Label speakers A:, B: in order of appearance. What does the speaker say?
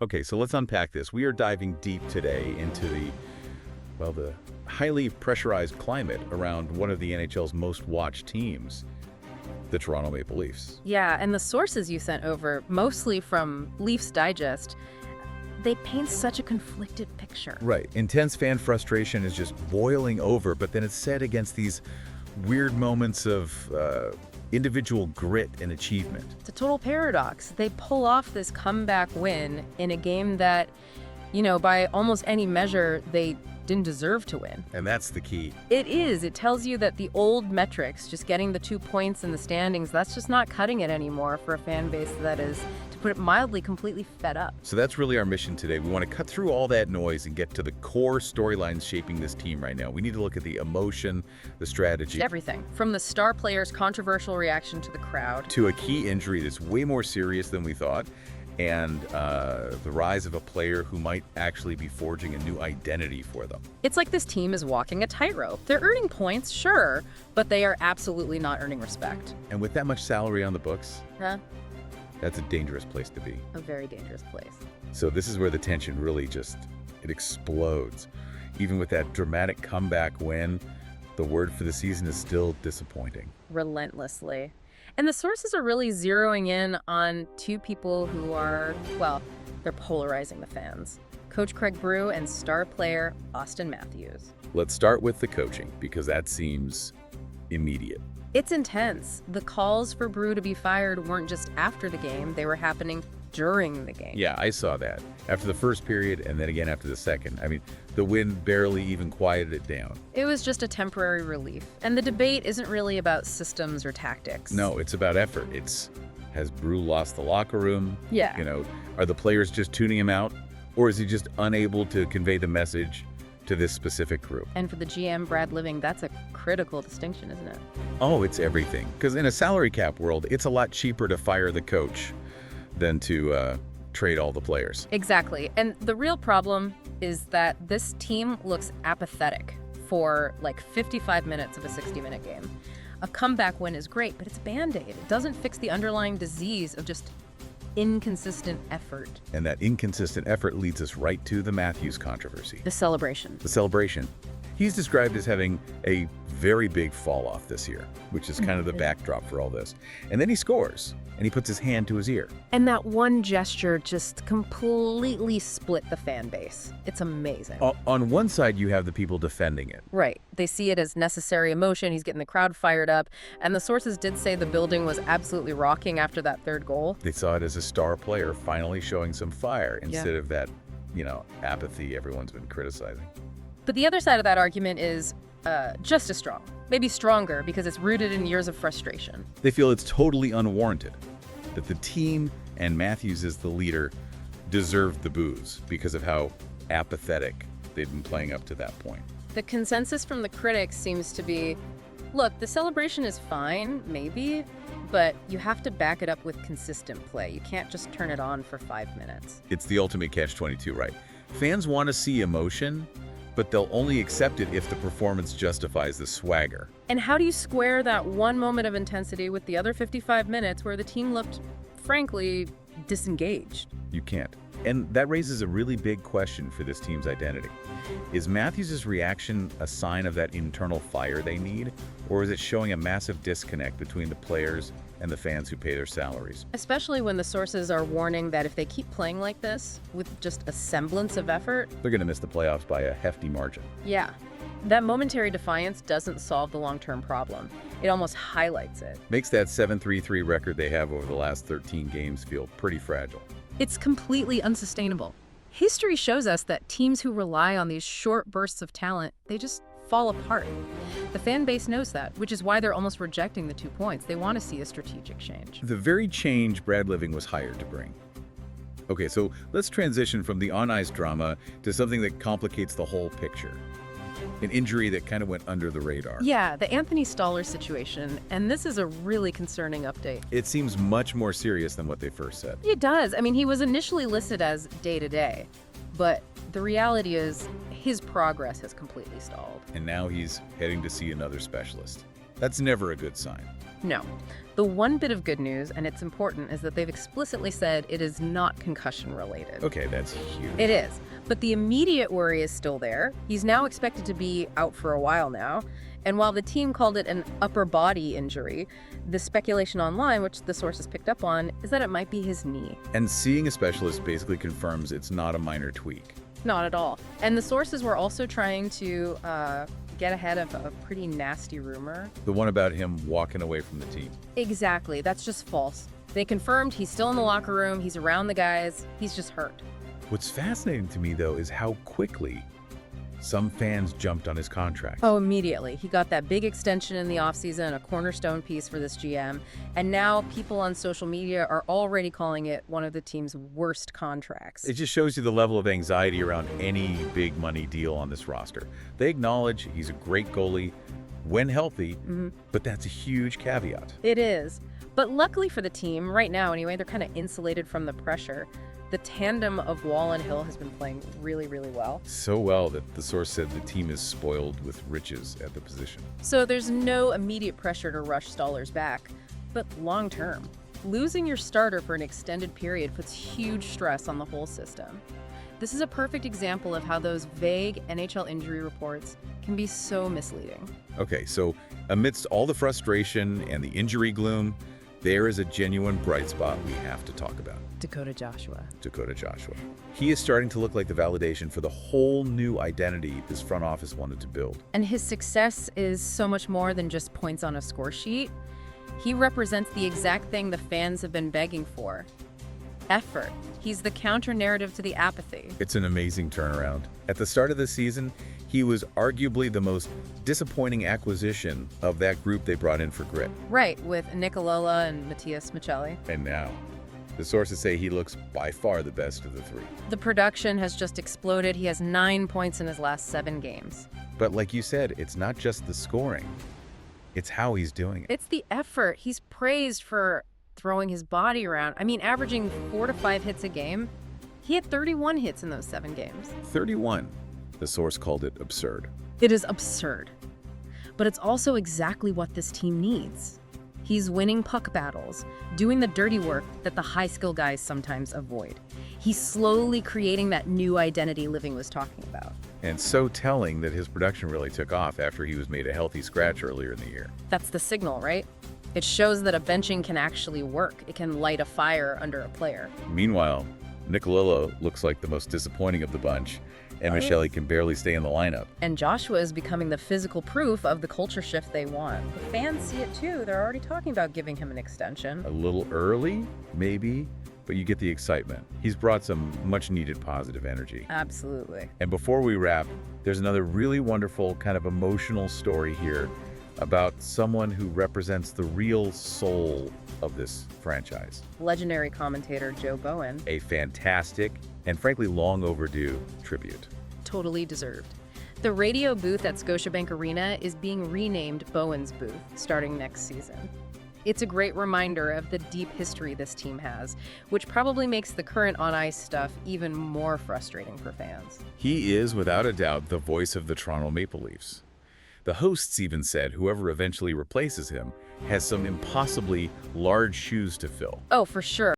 A: Okay, so let's unpack this. We are diving deep today into the highly pressurized climate around one of the NHL's most watched teams, the Toronto Maple Leafs.
B: Yeah, and the sources you sent over, mostly from Leafs Digest, they paint such a conflicted picture.
A: Right. Intense fan frustration is just boiling over, but then it's set against these weird moments of individual grit and achievement.
B: It's a total paradox. They pull off this comeback win in a game that, by almost any measure, they didn't deserve to win.
A: And that's the key.
B: It is. It tells you that the old metrics, just getting the 2 points in the standings, that's just not cutting it anymore for a fan base that is, to put it mildly, completely fed up.
A: So that's really our mission today. We want to cut through all that noise and get to the core storylines shaping this team right now. We need to look at the emotion, the strategy.
B: Everything, from the star player's controversial reaction to the crowd,
A: to a key injury that's way more serious than we thought, and the rise of a player who might actually be forging a new identity for them.
B: It's like this team is walking a tightrope. They're earning points, sure, but they are absolutely not earning respect.
A: And with that much salary on the books,
B: Huh?
A: that's a dangerous place to be.
B: A very dangerous place.
A: So this is where the tension really it explodes. Even with that dramatic comeback win, the word for the season is still disappointing.
B: Relentlessly. And the sources are really zeroing in on two people who are, they're polarizing the fans. Coach Craig Brew and star player Austin Matthews.
A: Let's start with the coaching, because that seems immediate.
B: It's intense. The calls for Brew to be fired weren't just after the game, they were happening during the game.
A: Yeah, I saw that. After the first period and then again after the second. I mean, the win barely even quieted it down.
B: It was just a temporary relief. And the debate isn't really about systems or tactics.
A: No, it's about effort. Has Brew lost the locker room?
B: Yeah.
A: Are the players just tuning him out? Or is he just unable to convey the message to this specific group?
B: And for the GM, Brad Living, that's a critical distinction, isn't it?
A: Oh, it's everything. Because in a salary cap world, it's a lot cheaper to fire the coach than to trade all the players.
B: Exactly. And the real problem is that this team looks apathetic for like 55 minutes of a 60-minute game. A comeback win is great, but it's a Band-Aid. It doesn't fix the underlying disease of just inconsistent effort.
A: And that inconsistent effort leads us right to the Matthews controversy.
B: The celebration.
A: The celebration. He's described as having a very big fall off this year, which is kind of the backdrop for all this. And then he scores, and he puts his hand to his ear.
B: And that one gesture just completely split the fan base. It's amazing.
A: On one side, you have the people defending it.
B: Right. They see it as necessary emotion. He's getting the crowd fired up. And the sources did say the building was absolutely rocking after that third goal.
A: They saw it as a star player finally showing some fire instead of that, apathy everyone's been criticizing.
B: But the other side of that argument is just as strong, maybe stronger, because it's rooted in years of frustration.
A: They feel it's totally unwarranted, that the team and Matthews as the leader deserved the boos because of how apathetic they'd been playing up to that point.
B: The consensus from the critics seems to be, look, the celebration is fine, maybe, but you have to back it up with consistent play. You can't just turn it on for 5 minutes.
A: It's the ultimate catch-22, right? Fans want to see emotion, but they'll only accept it if the performance justifies the swagger.
B: And how do you square that one moment of intensity with the other 55 minutes where the team looked, frankly, disengaged?
A: You can't. And that raises a really big question for this team's identity. Is Matthews' reaction a sign of that internal fire they need, or is it showing a massive disconnect between the players and the fans who pay their salaries?
B: Especially when the sources are warning that if they keep playing like this, with just a semblance of effort,
A: They're going to miss the playoffs by a hefty margin.
B: yeah, that momentary defiance doesn't solve the long-term problem. It almost highlights it.
A: Makes that 7-3-3 record they have over the last 13 games feel pretty fragile.
B: It's completely unsustainable. History shows us that teams who rely on these short bursts of talent, they just fall apart. The fan base knows that, which is why they're almost rejecting the 2 points. They want to see a strategic change.
A: The very change Brad Living was hired to bring. Okay, so let's transition from the on-ice drama to something that complicates the whole picture. An injury that kind of went under the radar.
B: Yeah, the Anthony Stoller situation, and this is a really concerning update.
A: It seems much more serious than what they first said.
B: It does. I mean, he was initially listed as day-to-day, but the reality is his progress has completely stalled.
A: And now he's heading to see another specialist. That's never a good sign.
B: No. The one bit of good news, and it's important, is that they've explicitly said it is not concussion-related.
A: Okay, that's huge.
B: It is. But the immediate worry is still there. He's now expected to be out for a while now. And while the team called it an upper body injury, the speculation online, which the sources picked up on, is that it might be his knee.
A: And seeing a specialist basically confirms it's not a minor tweak.
B: Not at all. And the sources were also trying to get ahead of a pretty nasty rumor.
A: The one about him walking away from the team.
B: Exactly. That's just false. They confirmed he's still in the locker room, he's around the guys, he's just hurt.
A: What's fascinating to me, though, is how quickly some fans jumped on his contract.
B: Oh, immediately. He got that big extension in the offseason, a cornerstone piece for this GM, and now people on social media are already calling it one of the team's worst contracts.
A: It just shows you the level of anxiety around any big money deal on this roster. They acknowledge he's a great goalie when healthy, but that's a huge caveat.
B: It is. But luckily for the team, right now anyway, they're kind of insulated from the pressure. The tandem of Wall and Hill has been playing really, really well.
A: So well that the source said the team is spoiled with riches at the position.
B: So there's no immediate pressure to rush Stallers back. But long term, losing your starter for an extended period puts huge stress on the whole system. This is a perfect example of how those vague NHL injury reports can be so misleading.
A: Okay, so amidst all the frustration and the injury gloom, there is a genuine bright spot we have to talk about.
B: Dakota Joshua.
A: He is starting to look like the validation for the whole new identity this front office wanted to build.
B: And his success is so much more than just points on a score sheet. He represents the exact thing the fans have been begging for. Effort. He's the counter-narrative to the apathy.
A: It's an amazing turnaround. At the start of the season, he was arguably the most disappointing acquisition of that group they brought in for grit.
B: Right, with Nicolella and Matthias Michelli.
A: And now, the sources say he looks by far the best of the three.
B: The production has just exploded. He has 9 points in his last 7 games.
A: But like you said, it's not just the scoring. It's how he's doing it.
B: It's the effort. He's praised for throwing his body around. I mean, averaging 4 to 5 hits a game. He had 31 hits in those 7 games.
A: 31. The source called it absurd.
B: It is absurd. But it's also exactly what this team needs. He's winning puck battles, doing the dirty work that the high-skill guys sometimes avoid. He's slowly creating that new identity Living was talking about.
A: And so telling that his production really took off after he was made a healthy scratch earlier in the year.
B: That's the signal, right? It shows that a benching can actually work. It can light a fire under a player.
A: Meanwhile, Nicolella looks like the most disappointing of the bunch, and Michelli can barely stay in the lineup.
B: And Joshua is becoming the physical proof of the culture shift they want. The fans see it too. They're already talking about giving him an extension.
A: A little early, maybe, but you get the excitement. He's brought some much-needed positive energy.
B: Absolutely.
A: And before we wrap, there's another really wonderful kind of emotional story here about someone who represents the real soul of this franchise.
B: Legendary commentator Joe Bowen.
A: A fantastic and frankly long overdue tribute.
B: Totally deserved. The radio booth at Scotiabank Arena is being renamed Bowen's booth starting next season. It's a great reminder of the deep history this team has, which probably makes the current on-ice stuff even more frustrating for fans.
A: He is, without a doubt, the voice of the Toronto Maple Leafs. The hosts even said whoever eventually replaces him has some impossibly large shoes to fill.
B: Oh, for sure.